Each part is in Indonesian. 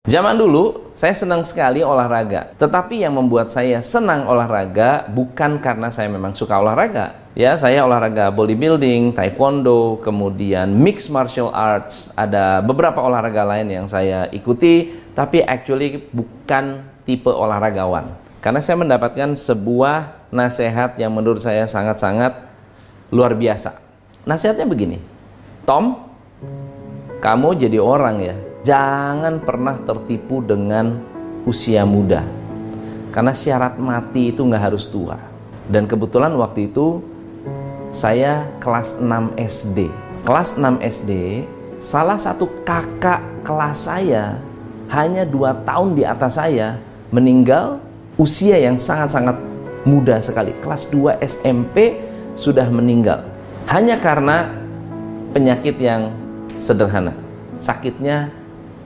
Zaman dulu, saya senang sekali olahraga. Tetapi yang membuat saya senang olahraga bukan karena saya memang suka olahraga. Ya, saya olahraga bodybuilding, taekwondo, kemudian mixed martial arts. Ada beberapa olahraga lain yang saya ikuti, tapi actually bukan tipe olahragawan. Karena saya mendapatkan sebuah nasihat yang menurut saya sangat-sangat luar biasa. Nasihatnya begini, Tom, kamu jadi orang ya, jangan pernah tertipu dengan usia muda. Karena syarat mati itu nggak harus tua. Dan kebetulan waktu itu saya kelas 6 SD. Kelas 6 SD, salah satu kakak kelas saya, hanya 2 tahun di atas saya, meninggal usia yang sangat-sangat muda sekali. Kelas 2 SMP sudah meninggal. Hanya karena penyakit yang sederhana. Sakitnya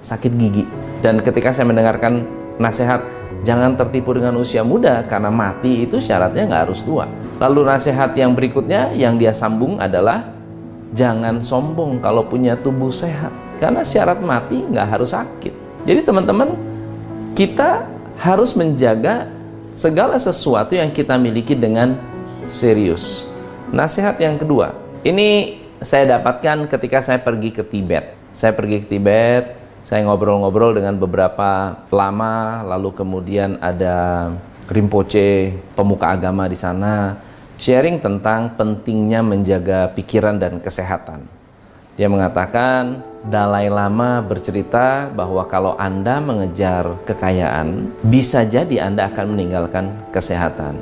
sakit gigi. Dan ketika saya mendengarkan nasihat jangan tertipu dengan usia muda karena mati itu syaratnya nggak harus tua. Lalu nasihat yang berikutnya yang dia sambung adalah jangan sombong kalau punya tubuh sehat karena syarat mati nggak harus sakit. Jadi teman-teman, kita harus menjaga segala sesuatu yang kita miliki dengan serius. Nasihat yang kedua, ini saya dapatkan ketika saya pergi ke Tibet. Saya pergi ke Tibet, saya ngobrol-ngobrol dengan beberapa lama, lalu kemudian ada Rinpoche, pemuka agama di sana, sharing tentang pentingnya menjaga pikiran dan kesehatan. Dia mengatakan, Dalai Lama bercerita bahwa kalau Anda mengejar kekayaan, bisa jadi Anda akan meninggalkan kesehatan.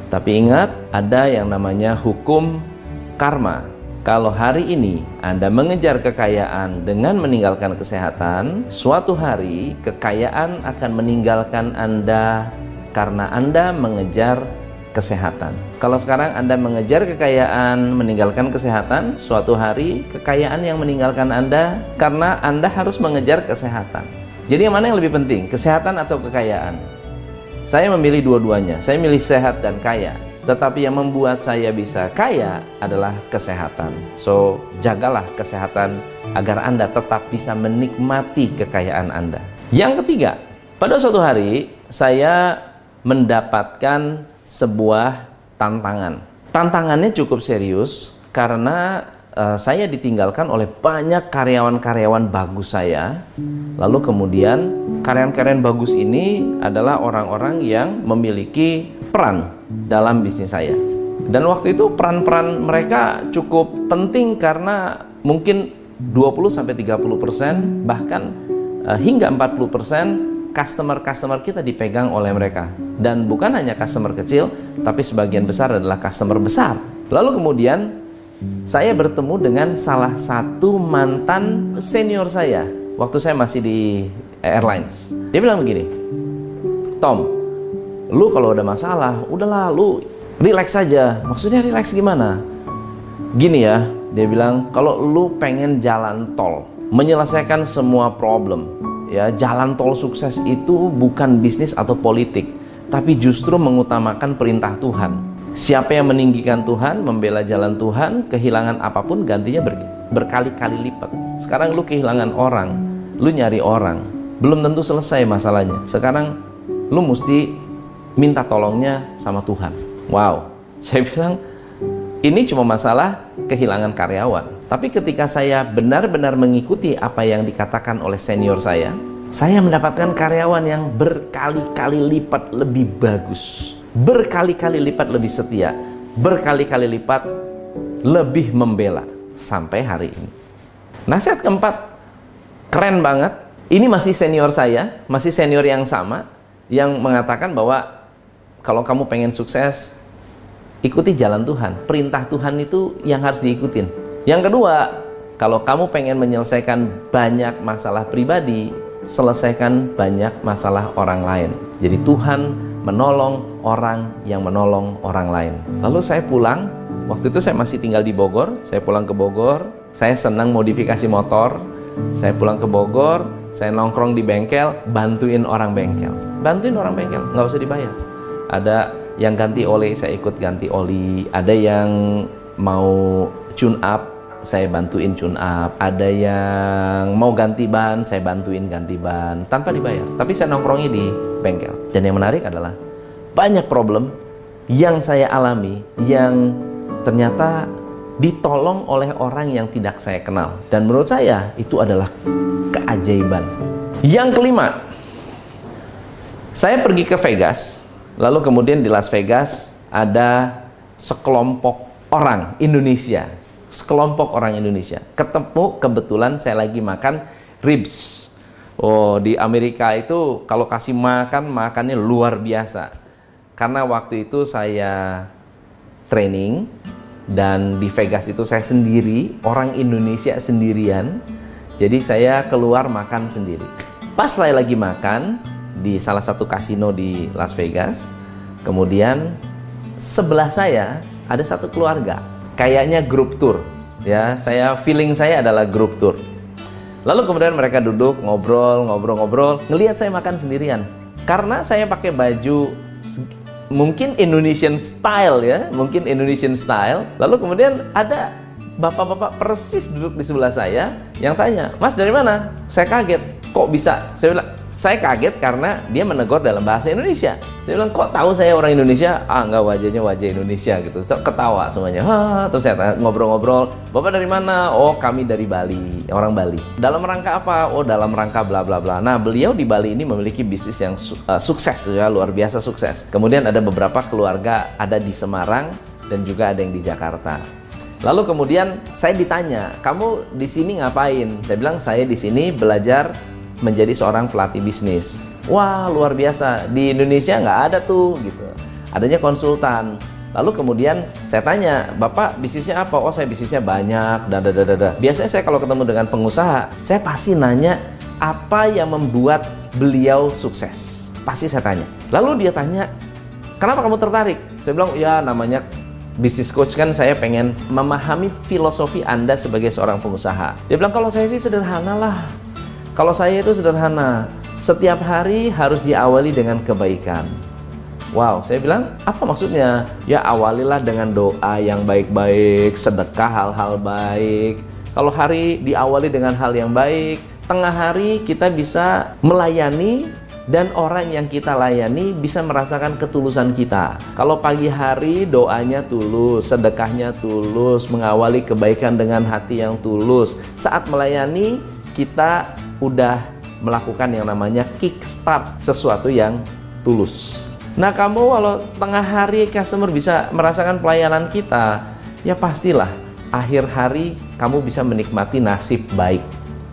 Tapi ingat, ada yang namanya hukum karma. Kalau hari ini Anda mengejar kekayaan dengan meninggalkan kesehatan, suatu hari kekayaan akan meninggalkan Anda karena Anda mengejar kesehatan. Kalau sekarang Anda mengejar kekayaan, meninggalkan kesehatan, suatu hari kekayaan yang meninggalkan Anda karena Anda harus mengejar kesehatan. Jadi yang mana yang lebih penting, kesehatan atau kekayaan? Saya memilih dua-duanya. Saya milih sehat dan kaya. Tetapi yang membuat saya bisa kaya adalah kesehatan. So, jagalah kesehatan agar Anda tetap bisa menikmati kekayaan Anda. Yang ketiga, pada suatu hari saya mendapatkan sebuah tantangan. Tantangannya cukup serius karena saya ditinggalkan oleh banyak karyawan-karyawan bagus saya. Lalu kemudian karyawan-karyawan bagus ini adalah orang-orang yang memiliki peran dalam bisnis saya. Dan waktu itu peran-peran mereka cukup penting karena mungkin 20-30% bahkan hingga 40% customer-customer kita dipegang oleh mereka. Dan bukan hanya customer kecil, tapi sebagian besar adalah customer besar. Lalu kemudian saya bertemu dengan salah satu mantan senior saya waktu saya masih di airlines. Dia bilang begini, Tom, lu kalau ada masalah, udahlah lu relax aja. Maksudnya relax gimana? Gini ya, dia bilang, kalau lu pengen jalan tol, menyelesaikan semua problem, ya, jalan tol sukses itu bukan bisnis atau politik, tapi justru mengutamakan perintah Tuhan. Siapa yang meninggikan Tuhan, membela jalan Tuhan, kehilangan apapun gantinya berkali-kali lipat. Sekarang lu kehilangan orang, lu nyari orang, belum tentu selesai masalahnya. Sekarang lu mesti minta tolongnya sama Tuhan. Wow, saya bilang ini cuma masalah kehilangan karyawan. Tapi ketika saya benar-benar mengikuti apa yang dikatakan oleh senior saya mendapatkan karyawan yang berkali-kali lipat lebih bagus, berkali-kali lipat lebih setia, berkali-kali lipat lebih membela sampai hari ini. Nasihat keempat, keren banget. Ini masih senior saya, masih senior yang sama, yang mengatakan bahwa kalau kamu pengen sukses, ikuti jalan Tuhan. Perintah Tuhan itu yang harus diikutin. Yang kedua, kalau kamu pengen menyelesaikan banyak masalah pribadi, selesaikan banyak masalah orang lain. Jadi Tuhan menolong orang yang menolong orang lain. Lalu saya pulang, waktu itu saya masih tinggal di Bogor, saya pulang ke Bogor, saya senang modifikasi motor, saya pulang ke Bogor, saya nongkrong di bengkel, bantuin orang bengkel. Bantuin orang bengkel, nggak usah dibayar. Ada yang ganti oli, saya ikut ganti oli. Ada yang mau tune up saya bantuin tune up, ada yang mau ganti ban, saya bantuin ganti ban tanpa dibayar. Tapi saya nongkrongnya di bengkel. Dan yang menarik adalah banyak problem yang saya alami yang ternyata ditolong oleh orang yang tidak saya kenal. Dan menurut saya itu adalah keajaiban. Yang kelima, saya pergi ke Vegas, lalu kemudian di Las Vegas ada sekelompok orang Indonesia. Sekelompok orang Indonesia. Ketemu kebetulan saya lagi makan ribs. Oh, di Amerika itu kalau kasih makan, makannya luar biasa. Karena waktu itu saya training, dan di Vegas itu saya sendiri, orang Indonesia sendirian. Jadi saya keluar makan sendiri. Pas saya lagi makan di salah satu kasino di Las Vegas, kemudian sebelah saya ada satu keluarga, kayaknya grup tour. Ya, feeling saya adalah grup tour. Lalu kemudian mereka duduk ngobrol, ngelihat saya makan sendirian. Karena saya pakai baju mungkin Indonesian style ya, mungkin Indonesian style. Lalu kemudian ada bapak-bapak persis duduk di sebelah saya yang tanya, "Mas dari mana?" Saya kaget, kok bisa? Saya bilang, saya kaget karena dia menegur dalam bahasa Indonesia. Saya bilang, kok tahu saya orang Indonesia? Ah, enggak, wajahnya wajah Indonesia gitu. Ketawa semuanya. Terus saya ngobrol-ngobrol, "Bapak dari mana?" "Oh, kami dari Bali, orang Bali." "Dalam rangka apa?" "Oh, dalam rangka bla bla bla." Nah, beliau di Bali ini memiliki bisnis yang sukses ya, luar biasa sukses. Kemudian ada beberapa keluarga ada di Semarang dan juga ada yang di Jakarta. Lalu kemudian saya ditanya, "Kamu di sini ngapain?" Saya bilang, "Saya di sini belajar menjadi seorang pelatih bisnis." "Wah, luar biasa, di Indonesia nggak ada tuh," gitu. Adanya konsultan. Lalu kemudian saya tanya, "Bapak bisnisnya apa?" "Oh, saya bisnisnya banyak, dadadadada." Biasanya saya kalau ketemu dengan pengusaha, saya pasti nanya apa yang membuat beliau sukses. Pasti saya tanya. Lalu dia tanya, "Kenapa kamu tertarik?" Saya bilang, "Ya, namanya bisnis coach kan, saya pengen memahami filosofi Anda sebagai seorang pengusaha." Dia bilang, "Kalau saya sih sederhana lah. Kalau saya itu sederhana, setiap hari harus diawali dengan kebaikan." Wow, saya bilang, "Apa maksudnya?" "Ya, awalilah dengan doa yang baik-baik, sedekah hal-hal baik. Kalau hari diawali dengan hal yang baik, tengah hari kita bisa melayani dan orang yang kita layani bisa merasakan ketulusan kita. Kalau pagi hari doanya tulus, sedekahnya tulus, mengawali kebaikan dengan hati yang tulus. Saat melayani, kita udah melakukan yang namanya kickstart sesuatu yang tulus. Nah, kamu kalau tengah hari customer bisa merasakan pelayanan kita, ya pastilah akhir hari kamu bisa menikmati nasib baik."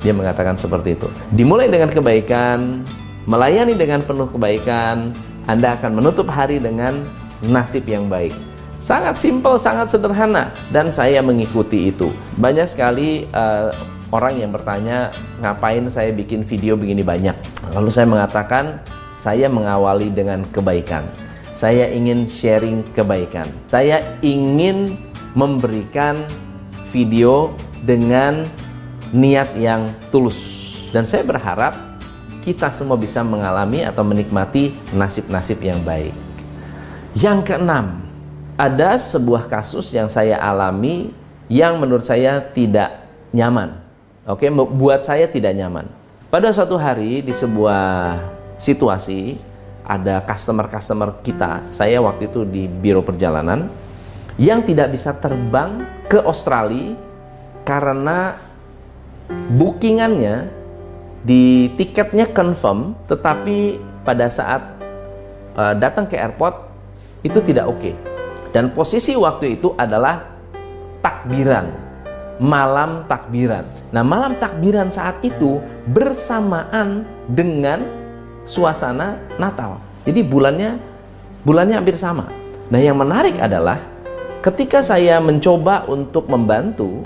Dia mengatakan seperti itu. Dimulai dengan kebaikan, melayani dengan penuh kebaikan, Anda akan menutup hari dengan nasib yang baik. Sangat simpel, sangat sederhana, dan saya mengikuti itu. Banyak sekali orang yang bertanya, "Ngapain saya bikin video begini banyak?" Lalu saya mengatakan, saya mengawali dengan kebaikan. Saya ingin sharing kebaikan. Saya ingin memberikan video dengan niat yang tulus. Dan saya berharap kita semua bisa mengalami atau menikmati nasib-nasib yang baik. Yang keenam, ada sebuah kasus yang saya alami yang menurut saya tidak nyaman. Oke, buat saya tidak nyaman. Pada suatu hari di sebuah situasi, ada customer kita, saya waktu itu di biro perjalanan, yang tidak bisa terbang ke Australia karena bookingannya di tiketnya confirm, tetapi pada saat datang ke airport itu tidak oke. Dan posisi waktu itu adalah takbiran, malam takbiran. Nah, malam takbiran saat itu bersamaan dengan suasana Natal. Jadi bulannya hampir sama. Nah, yang menarik adalah ketika saya mencoba untuk membantu,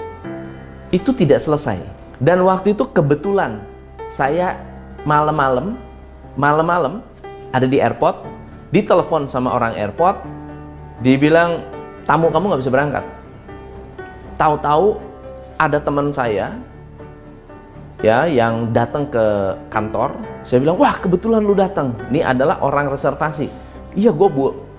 itu tidak selesai. Dan waktu itu kebetulan saya malam-malam ada di airport, ditelepon sama orang airport, dia bilang, "Tamu kamu nggak bisa berangkat." Tahu-tahu ada teman saya ya yang datang ke kantor. Saya bilang, "Wah, kebetulan lu datang. Ini adalah orang reservasi." "Iya,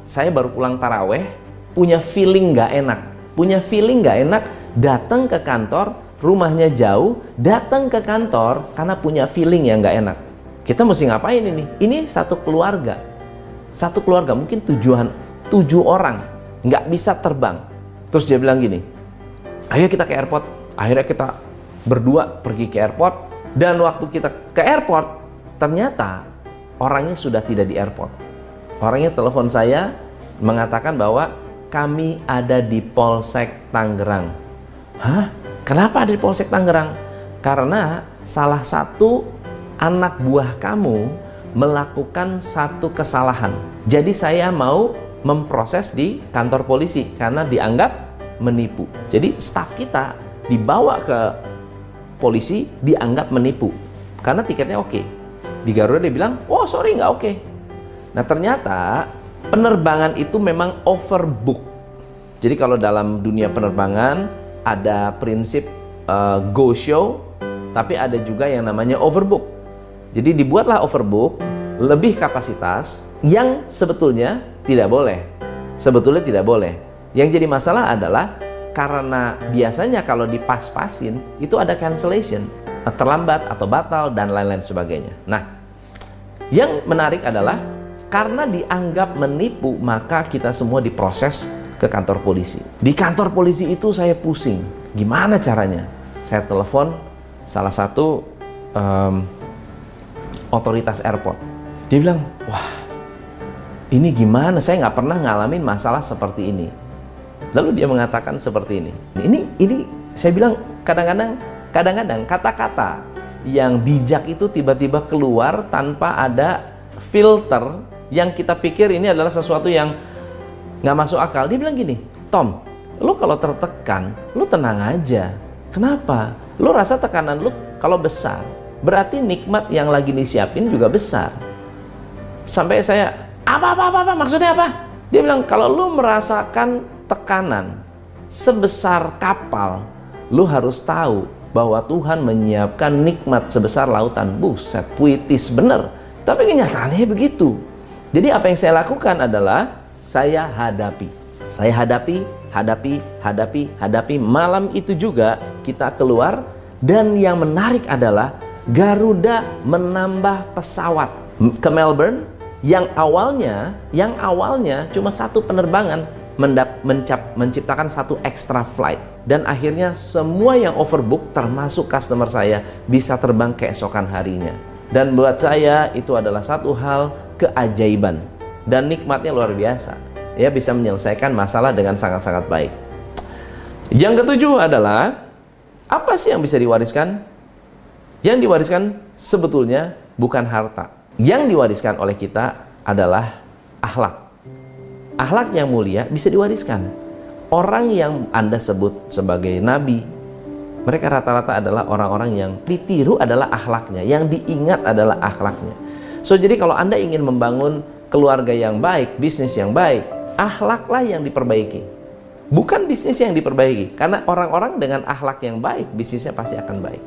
saya baru pulang taraweh, punya feeling nggak enak datang ke kantor, rumahnya jauh, datang ke kantor karena punya feeling yang nggak enak. Kita mesti ngapain ini? Ini satu keluarga. Satu keluarga, mungkin 7 orang, nggak bisa terbang. Terus dia bilang gini, ayo kita ke airport. Akhirnya kita berdua pergi ke airport, dan waktu kita ke airport, ternyata orangnya sudah tidak di airport. Orangnya telepon saya, mengatakan bahwa kami ada di Polsek Tangerang. Hah? Kenapa ada di Polsek Tangerang? Karena salah satu anak buah kamu melakukan satu kesalahan. Jadi saya mau memproses di kantor polisi karena dianggap menipu. Jadi staf kita dibawa ke polisi, dianggap menipu karena tiketnya oke. Di Garuda dia bilang, oh sorry nggak oke. Nah ternyata penerbangan itu memang overbook. Jadi kalau dalam dunia penerbangan ada prinsip go show, tapi ada juga yang namanya overbook. Jadi dibuatlah overbook, lebih kapasitas, yang sebetulnya tidak boleh. Sebetulnya tidak boleh. Yang jadi masalah adalah karena biasanya kalau dipas-pasin itu ada cancellation, terlambat atau batal dan lain-lain sebagainya. Nah, yang menarik adalah karena dianggap menipu, maka kita semua diproses ke kantor polisi. Di kantor polisi itu saya pusing. Gimana caranya? Saya telepon salah satu otoritas airport. Dia bilang, wah ini gimana? Saya nggak pernah ngalamin masalah seperti ini. Lalu dia mengatakan seperti ini. Ini saya bilang kadang-kadang kata-kata yang bijak itu tiba-tiba keluar tanpa ada filter yang kita pikir ini adalah sesuatu yang nggak masuk akal. Dia bilang gini, Tom, lu kalau tertekan, lu tenang aja. Kenapa? Lu rasa tekanan lu kalau besar, berarti nikmat yang lagi disiapin juga besar. Sampai saya, apa, maksudnya apa? Dia bilang, kalau lu merasakan tekanan sebesar kapal, lu harus tahu bahwa Tuhan menyiapkan nikmat sebesar lautan. Buset, puitis bener. Tapi kenyataannya begitu. Jadi apa yang saya lakukan adalah saya hadapi. Saya hadapi. Malam itu juga kita keluar, dan yang menarik adalah Garuda menambah pesawat ke Melbourne yang awalnya cuma satu penerbangan menciptakan satu extra flight, dan akhirnya semua yang overbook termasuk customer saya bisa terbang keesokan harinya. Dan buat saya itu adalah satu hal keajaiban dan nikmatnya luar biasa. Ya, bisa menyelesaikan masalah dengan sangat-sangat baik. Yang ketujuh adalah, apa sih yang bisa diwariskan? Yang diwariskan sebetulnya bukan harta. Yang diwariskan oleh kita adalah akhlak. Akhlak yang mulia bisa diwariskan. Orang yang Anda sebut sebagai nabi, mereka rata-rata adalah orang-orang yang ditiru adalah akhlaknya, yang diingat adalah akhlaknya. So, jadi kalau Anda ingin membangun keluarga yang baik, bisnis yang baik, akhlaklah yang diperbaiki. Bukan bisnis yang diperbaiki. Karena orang-orang dengan akhlak yang baik, bisnisnya pasti akan baik.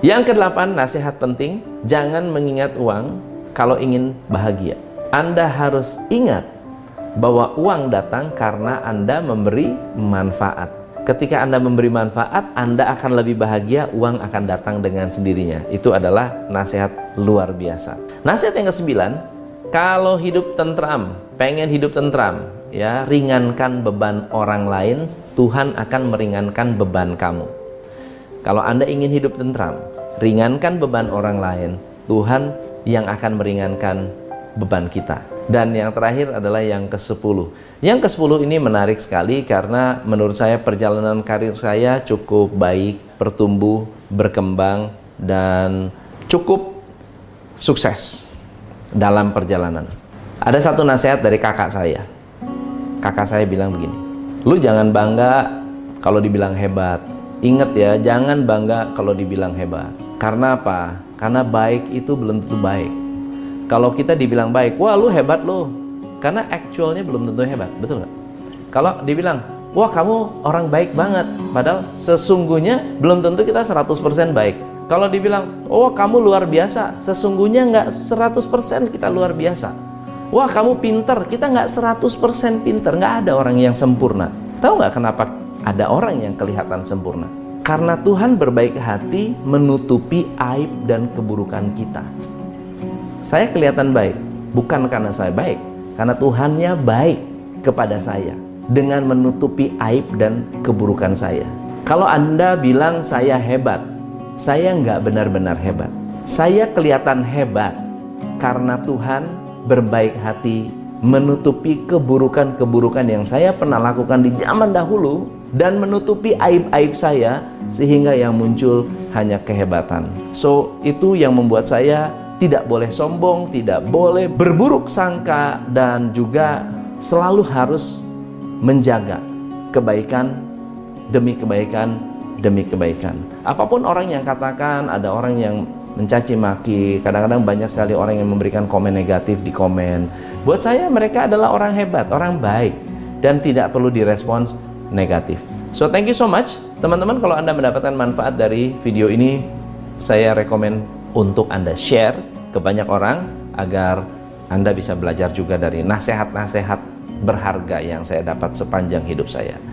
Yang kedelapan, nasihat penting, jangan mengingat uang kalau ingin bahagia. Anda harus ingat bahwa uang datang karena Anda memberi manfaat. Ketika Anda memberi manfaat, Anda akan lebih bahagia, uang akan datang dengan sendirinya. Itu adalah nasihat luar biasa. Nasihat yang ke-9, kalau hidup tentram, pengen hidup tentram, ya, ringankan beban orang lain, Tuhan akan meringankan beban kamu. Kalau Anda ingin hidup tentram, ringankan beban orang lain, Tuhan yang akan meringankan beban kita. Dan yang terakhir adalah yang ke-10. Yang ke-10 ini menarik sekali karena menurut saya perjalanan karir saya cukup baik, bertumbuh, berkembang, dan cukup sukses dalam perjalanan. Ada satu nasihat dari kakak saya. Kakak saya bilang begini, lu jangan bangga kalau dibilang hebat. Ingat ya, jangan bangga kalau dibilang hebat. Karena apa? Karena baik itu belum tentu baik. Kalau kita dibilang baik, wah lu hebat lu. Karena actualnya belum tentu hebat, betul nggak? Kalau dibilang, wah kamu orang baik banget. Padahal sesungguhnya belum tentu kita 100% baik. Kalau dibilang, oh kamu luar biasa. Sesungguhnya nggak 100% kita luar biasa. Wah kamu pinter, kita nggak 100% pinter. Nggak ada orang yang sempurna. Tahu nggak kenapa ada orang yang kelihatan sempurna. Karena Tuhan berbaik hati menutupi aib dan keburukan kita. Saya kelihatan baik, bukan karena saya baik, karena Tuhannya baik kepada saya dengan menutupi aib dan keburukan saya. Kalau Anda bilang saya hebat, saya nggak benar-benar hebat. Saya kelihatan hebat karena Tuhan berbaik hati menutupi keburukan-keburukan yang saya pernah lakukan di zaman dahulu dan menutupi aib-aib saya sehingga yang muncul hanya kehebatan. So, itu yang membuat saya tidak boleh sombong, tidak boleh berburuk sangka, dan juga selalu harus menjaga kebaikan demi kebaikan demi kebaikan. Apapun orang yang katakan, ada orang yang mencaci maki, kadang-kadang banyak sekali orang yang memberikan komen negatif di komen. Buat saya mereka adalah orang hebat, orang baik, dan tidak perlu direspons negatif. So thank you so much teman-teman. Kalau Anda mendapatkan manfaat dari video ini, saya rekomen untuk Anda share ke banyak orang agar Anda bisa belajar juga dari nasihat-nasihat berharga yang saya dapat sepanjang hidup saya.